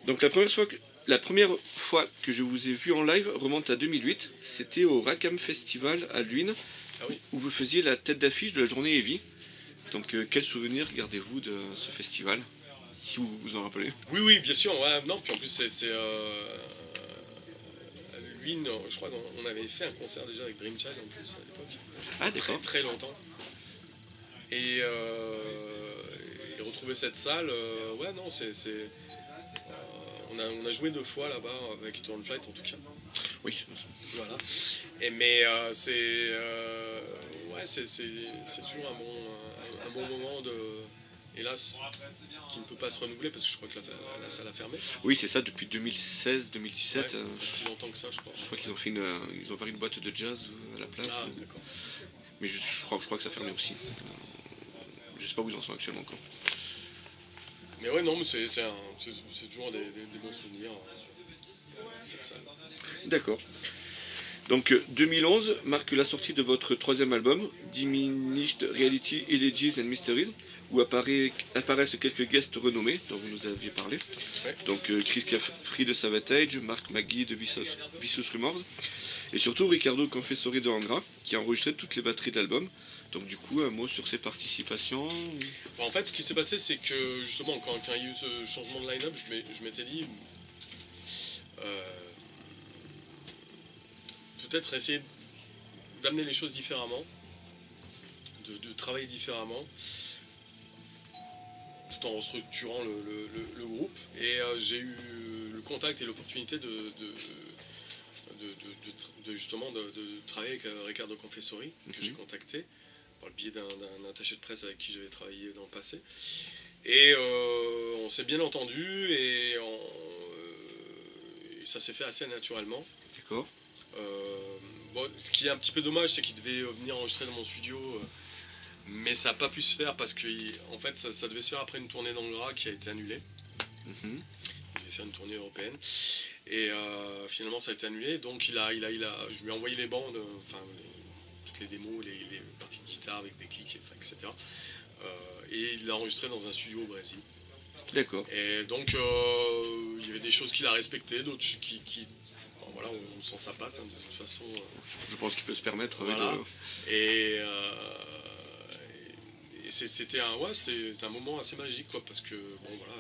Donc la première fois que je vous ai vu en live remonte à 2008. C'était au Rackham Festival à Luynes, Ah oui. où vous faisiez la tête d'affiche de la journée Heavy. Donc quel souvenir gardez-vous de ce festival, si vous vous en rappelez? Oui, bien sûr. Ouais, non, puis en plus, lui, non, je crois qu'on avait fait un concert déjà avec Dream Child en plus à l'époque. Ah Très, d'accord. très longtemps. Et retrouver cette salle, ouais, non, on a joué 2 fois là-bas avec Turn Flight en tout cas. Oui. Voilà. Mais ouais, c'est toujours un bon moment de. Hélas, qui ne peut pas se renouveler parce que je crois que la salle a fermé. Oui, c'est ça, depuis 2016-2017. Ouais, pas si longtemps que ça, je crois. Je crois qu'ils ont fait ils ont ouvert une boîte de jazz à la place. Ah, d'accord. Mais je crois que ça a fermé aussi. Je sais pas où ils en sont actuellement encore. Mais ouais, non, mais c'est toujours des bons souvenirs, cette salle. D'accord. Donc 2011 marque la sortie de votre 3e album, Diminished Reality Elegies and Mysteries, où apparaissent quelques guests renommés dont vous nous aviez parlé. Ouais. Donc Chris Caffrey de Savatage, Mark McGee de Vicious Rumors, et surtout Riccardo Confessori de Angra, qui a enregistré toutes les batteries de l'album. Donc du coup, un mot sur ses participations. Bon, en fait, ce qui s'est passé, c'est que justement, quand il y a eu ce changement de line-up, je m'étais dit... peut-être essayer d'amener les choses différemment, de travailler différemment, tout en restructurant le groupe. Et j'ai eu le contact et l'opportunité justement de travailler avec Riccardo Confessori, que j'ai contacté par le biais d'un attaché de presse avec qui j'avais travaillé dans le passé. Et on s'est bien entendu et ça s'est fait assez naturellement. D'accord. Bon, ce qui est un petit peu dommage, c'est qu'il devait venir enregistrer dans mon studio, mais ça n'a pas pu se faire parce que en fait, ça devait se faire après une tournée d'Angra qui a été annulée. Il devait faire une tournée européenne et finalement ça a été annulé. Donc je lui ai envoyé les bandes, toutes les démos, les parties de guitare avec des clics, etc. Et il l'a enregistré dans un studio au Brésil. D'accord. Et donc il y avait des choses qu'il a respectées, d'autres qui voilà, on sent sa patte, hein, de toute façon. Je pense qu'il peut se permettre. Voilà. Et c'était un moment assez magique, quoi, parce que bon voilà,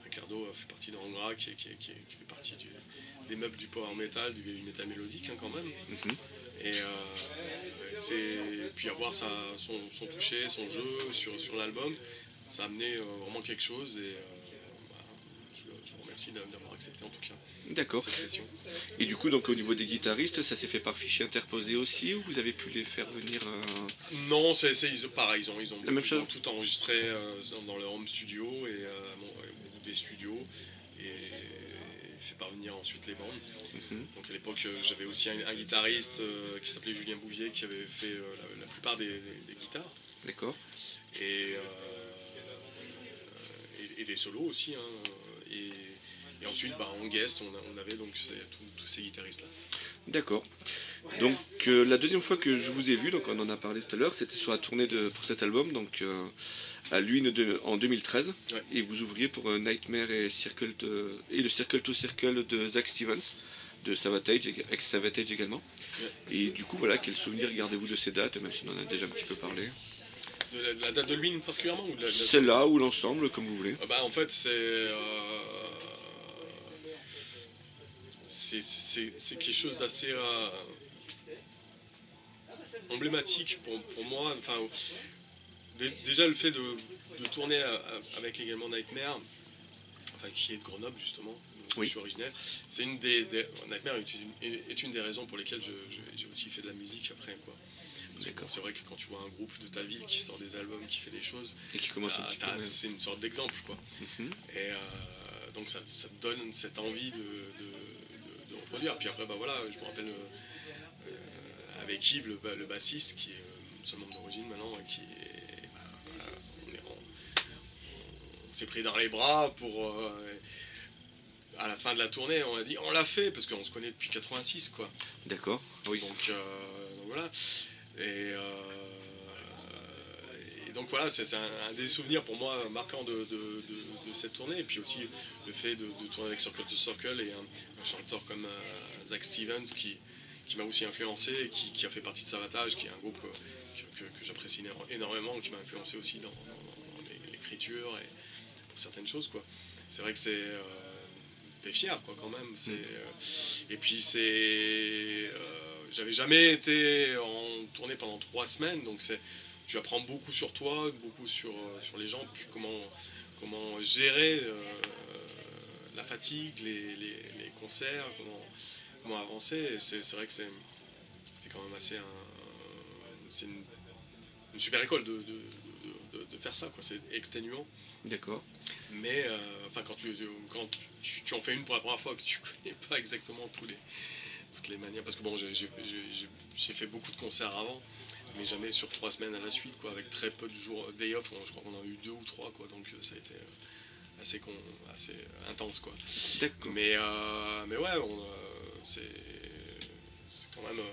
Riccardo fait partie d'Angra qui fait partie des meubles du power metal, du metal mélodique, hein, quand même. Et puis avoir son toucher, son jeu sur l'album, ça a amené vraiment quelque chose. Et je vous remercie d'avoir accepté en tout cas. D'accord. Cette session. Et du coup, donc au niveau des guitaristes, ça s'est fait par fichier interposé aussi, ou vous avez pu les faire venir Non, pareil, ils ont tout enregistré dans leur home studio ou des studios et fait parvenir ensuite les bandes. Donc à l'époque, j'avais aussi un guitariste qui s'appelait Julien Bouvier qui avait fait la plupart des guitares. D'accord. Et des solos aussi. Hein, et ensuite, en guest, on avait donc tous ces guitaristes-là. D'accord. Donc la deuxième fois que je vous ai vu, donc on en a parlé tout à l'heure, c'était sur la tournée pour cet album, donc à Luynes en 2013. Ouais. Et vous ouvriez pour Nightmare et le Circle to Circle de Zach Stevens, de Savatage, ex-Savatage également. Ouais. Et du coup, voilà, quel souvenir gardez-vous de ces dates, même si on en a déjà un petit peu parlé? De la date de Luynes particulièrement ou celle-là ou l'ensemble, comme vous voulez. En fait, c'est quelque chose d'assez emblématique pour moi. Enfin, déjà le fait de tourner avec également Nightmare, qui est de Grenoble justement, oui. Je suis originaire. C'est Nightmare est une des raisons pour lesquelles j'ai aussi fait de la musique après, quoi. C'est vrai que quand tu vois un groupe de ta ville qui sort des albums, qui fait des choses, et qui commence c'est une sorte d'exemple, quoi. Et donc ça te donne cette envie de reproduire. Puis après, voilà, je me rappelle avec Yves, le bassiste, qui est seulement d'origine maintenant, on s'est pris dans les bras pour... à la fin de la tournée, on a dit on l'a fait parce qu'on se connaît depuis 86, quoi. D'accord. Oui. Donc voilà. Et donc voilà, c'est un des souvenirs pour moi marquants de cette tournée. Et puis aussi le fait de tourner avec Circle to Circle et un chanteur comme Zach Stevens qui m'a aussi influencé et qui a fait partie de Savatage, qui est un groupe que j'apprécie énormément, qui m'a influencé aussi dans l'écriture et pour certaines choses, quoi. C'est vrai que t'es fier, quoi, quand même. Et puis j'avais jamais été en tournée pendant 3 semaines, donc tu apprends beaucoup sur toi, beaucoup sur les gens, puis comment gérer la fatigue, les concerts, comment avancer. Et c'est vrai que c'est quand même assez c'est une super école de faire ça, quoi. C'est exténuant. D'accord. Mais enfin, quand tu en fais une pour la première fois, que tu connais pas exactement toutes les manières, parce que bon, j'ai fait beaucoup de concerts avant, mais jamais sur 3 semaines à la suite, quoi, avec très peu de jours day off. Je crois qu'on en a eu 2 ou 3, quoi, donc ça a été assez intense, quoi. D'accord. Mais ouais, c'est quand même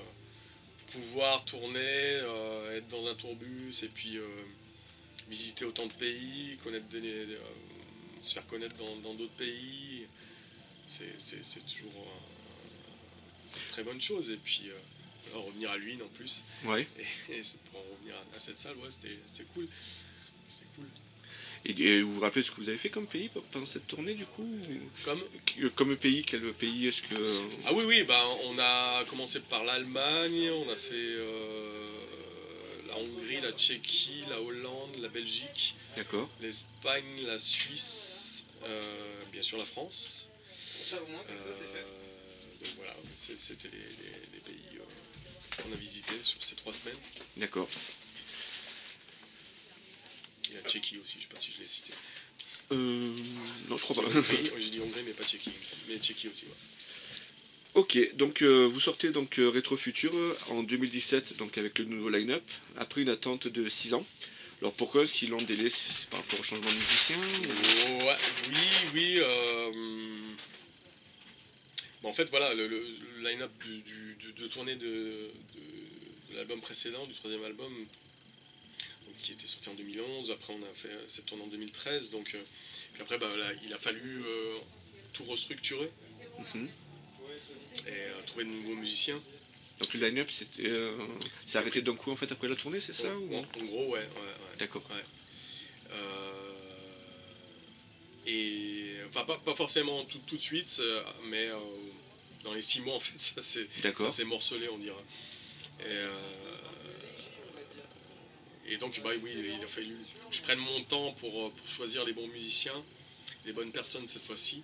pouvoir tourner, être dans un tourbus et puis visiter autant de pays, se faire connaître dans d'autres pays, c'est toujours une très bonne chose. Et puis revenir à Luynes en plus. Ouais. Et pour en revenir à cette salle, ouais, c'était cool. C'était cool. Et vous vous rappelez ce que vous avez fait comme pays pendant cette tournée, du coup? Comme pays, quel pays est-ce que... Ah oui, bah, on a commencé par l'Allemagne, on a fait la Hongrie, la Tchéquie, la Hollande, la Belgique, l'Espagne, la Suisse, bien sûr la France. Donc voilà, c'était les pays qu'on a visités sur ces 3 semaines. D'accord. Et la Tchéquie aussi, je sais pas si je l'ai cité. Non, je crois pas. J'ai dit Hongrie, mais pas Tchéquie, mais Tchéquie aussi, ouais. Ok, donc vous sortez donc Rétro Futur en 2017 donc avec le nouveau line-up, après une attente de 6 ans. Alors pourquoi si long délai? C'est par rapport au changement de musicien Ouais, oui. Bon, en fait, voilà, le line-up de tournée de l'album précédent, du 3e album, donc, qui était sorti en 2011. Après, on a fait cette tournée en 2013. Donc, puis après, bah, là, il a fallu tout restructurer. Et trouver de nouveaux musiciens. Donc le line-up c'est arrêté d'un coup en fait après la tournée, c'est ça ou... En gros, ouais. D'accord. Ouais. Et enfin pas forcément tout de suite, mais dans les 6 mois en fait ça s'est morcelé, on dirait. Et donc bah oui, il a fallu que je prenne mon temps pour choisir les bons musiciens, les bonnes personnes cette fois-ci.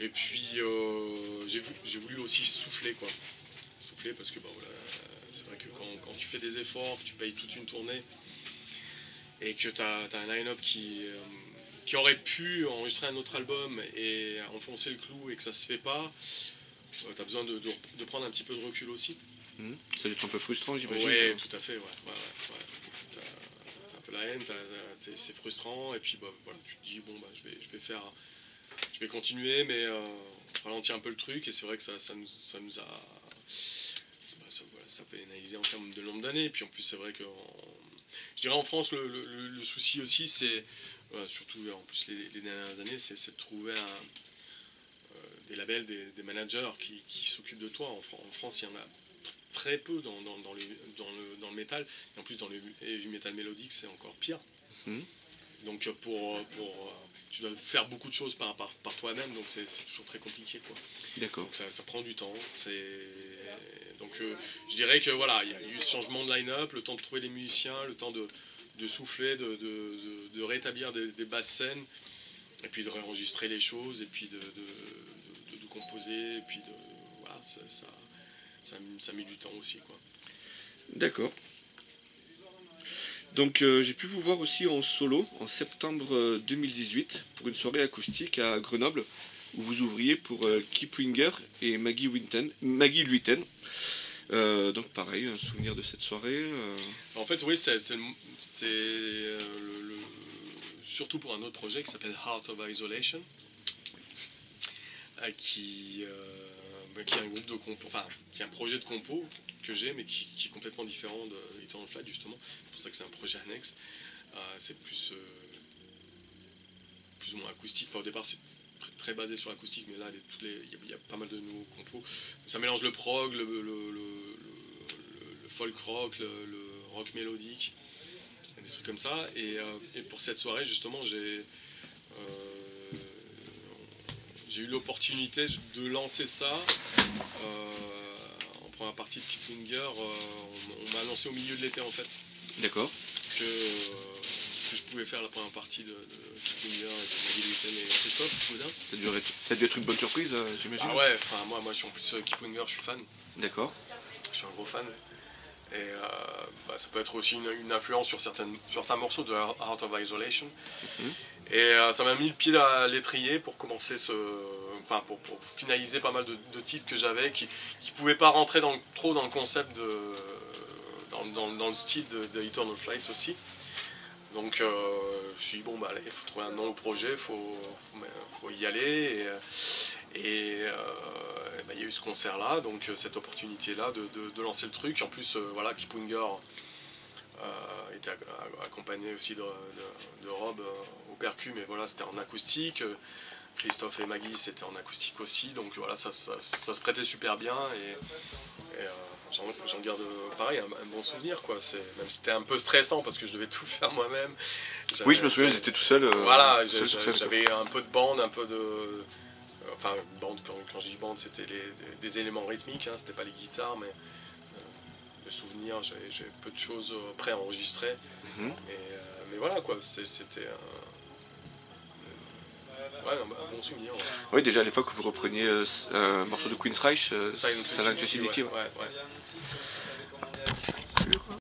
Et puis j'ai voulu aussi souffler, quoi. Souffler parce que bah, voilà, c'est vrai que quand tu fais des efforts, que tu payes toute une tournée et que tu as un line-up qui aurait pu enregistrer un autre album et enfoncer le clou et que ça se fait pas, tu as besoin de prendre un petit peu de recul aussi. Ça doit être un peu frustrant, j'imagine. Oui, tout à fait, ouais. T'as un peu la haine, c'est frustrant et puis bah, voilà, tu te dis bon bah je vais continuer, mais ralentir un peu le truc. Et c'est vrai que ça nous a ça pénalisé en termes de nombre d'années. Et puis en plus c'est vrai que je dirais en France le souci aussi c'est surtout en plus les dernières années c'est de trouver des labels, des managers qui s'occupent de toi. En France il y en a très peu dans le métal, et en plus dans le heavy metal mélodique c'est encore pire. Donc tu dois faire beaucoup de choses par toi-même, donc c'est toujours très compliqué, quoi. D'accord. Donc ça prend du temps. Donc je dirais que voilà, il y a eu ce changement de line-up, le temps de trouver des musiciens, le temps de souffler, de rétablir des basses scènes, et puis de réenregistrer les choses, et puis de composer, et puis voilà, ça met du temps aussi, quoi. D'accord. Donc j'ai pu vous voir aussi en solo en septembre 2018 pour une soirée acoustique à Grenoble où vous ouvriez pour Kip Winger et Maggie Luiten. Donc pareil, un souvenir de cette soirée. En fait oui, c'est surtout pour un autre projet qui s'appelle Heart of Isolation, qui est un groupe de compo, enfin qui est un projet de compo que j'ai, mais qui est complètement différent de Eternal Flight, justement. C'est pour ça que c'est un projet annexe. C'est plus ou moins acoustique. Enfin, au départ, c'est très basé sur l'acoustique, mais là, il y a pas mal de nouveaux compos. Ça mélange le prog, le folk rock, le rock mélodique, des trucs comme ça. Et pour cette soirée, justement, j'ai eu l'opportunité de lancer ça. En première partie de Kiplinger, on m'a annoncé au milieu de l'été, en fait. D'accord. Que je pouvais faire la première partie de Kiplinger et de Maggie Lutten et Christophe Gaudin. Ça a dû être une bonne surprise, j'imagine. Ah ouais, enfin moi je suis en plus Kiplinger, je suis fan. D'accord. Je suis un gros fan. Et ça peut être aussi une influence sur certains morceaux de Art of Isolation. Et ça m'a mis le pied à l'étrier pour commencer pour finaliser pas mal de titres que j'avais qui pouvaient pas rentrer trop dans le concept dans le style de Eternal Flight aussi. Donc je me suis dit bon bah allez, il faut trouver un nom au projet, il faut y aller et il y a eu ce concert là, donc cette opportunité là de lancer le truc. En plus voilà, Kiplinger était accompagné aussi de Rob au percu, mais voilà, c'était en acoustique. Christophe et Maggie c'était en acoustique aussi, donc voilà, ça se prêtait super bien et j'en garde pareil un bon souvenir, quoi. Même si c'était un peu stressant parce que je devais tout faire moi-même. Oui, je me souviens, j'étais tout seul. Voilà, j'avais un peu de bande, un peu de... Enfin, bande, quand je dis bande, c'était des éléments rythmiques, hein, c'était pas les guitares, mais de souvenirs, j'ai peu de choses pré-enregistrées. Mais voilà, quoi, c'était un bon souvenir. Ouais. Oui, déjà à l'époque, vous repreniez un morceau de Queen's Reich, Silent Facility. Ouais.